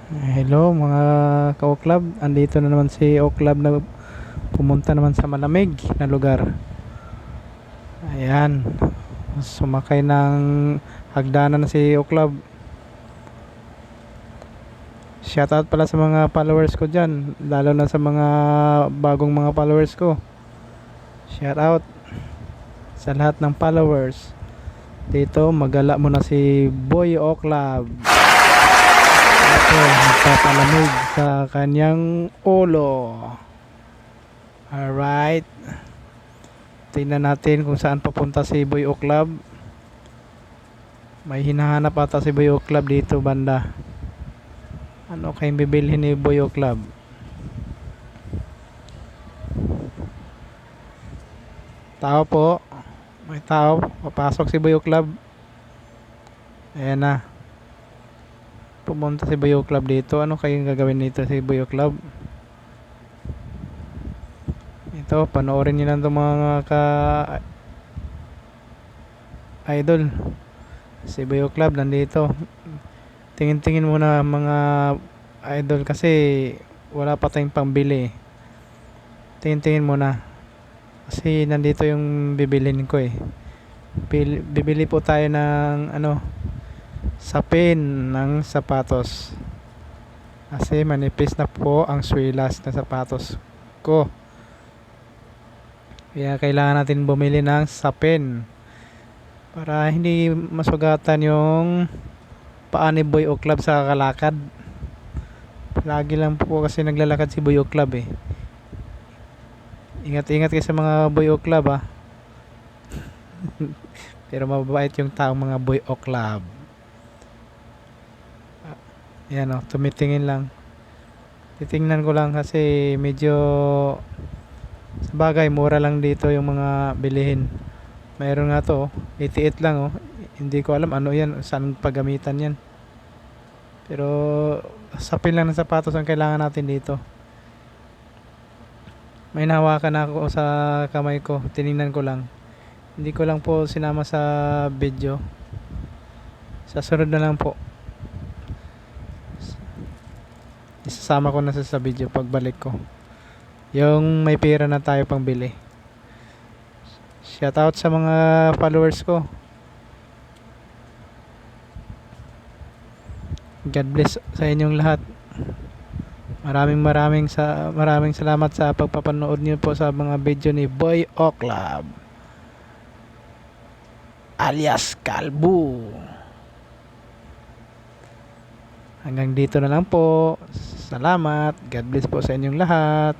Hello mga ka-Oklab, andito na naman si Oklab na pumunta naman sa malamig na lugar. Ayan, sumakay ng hagdanan na si Oklab. Shoutout pala sa mga followers ko dyan, lalo na sa mga bagong mga followers ko. Shoutout sa lahat ng followers. Dito, magala mo na si Boy Oklab. Ito, magpapalamig sa kanyang ulo. Alright. Tingnan natin kung saan papunta si Boy Oklab. May hinahanap ata si Boy Oklab dito banda. Ano kayong bibilhin ni Boy Oklab? Tao po. May tao. Papasok si Boy Oklab. Ayan na. Pumunta si Boy Oklab dito. Ano kayong gagawin dito si Boy Oklab? Ito, panoorin nyo lang itong mga ka-idol. Si Boy Oklab nandito. Tingin-tingin muna mga idol kasi wala pa tayong pambili. Tingin-tingin muna. Kasi nandito yung bibilin ko eh. Bibili po tayo ng sapin ng sapatos. Kasi manipis na po ang swilas na sapatos ko. Kaya kailangan natin bumili ng sapin para hindi masugatan yung paa ni Boy Oklab sa kalakad. Lagi lang po kasi naglalakad si Boy Oklab eh. Ingat-ingat kayo sa mga Boy Oklab ah. Pero mababait yung taong mga Boy Oklab. Yan o, tumitingin lang. Titingnan ko lang kasi medyo sa bagay, mura lang dito yung mga bilihin. Mayroon nga to, 88 lang oh. Hindi ko alam ano yan, saan paggamitan yan. Pero sapin lang ng sapatos ang kailangan natin dito. May nahawakan na ako sa kamay ko, tiningnan ko lang. Hindi ko lang po sinama sa video. Sa sunod na lang po. Isasama ko na sa video pagbalik ko. Yung may pera na tayo pang bili. Shoutout sa mga followers ko. God bless sa inyong lahat. Maraming salamat sa pagpapanood niyo po sa mga video ni Boy Oklab alias Kalbu. Hanggang dito na lang po. Salamat. God bless po sa inyong lahat.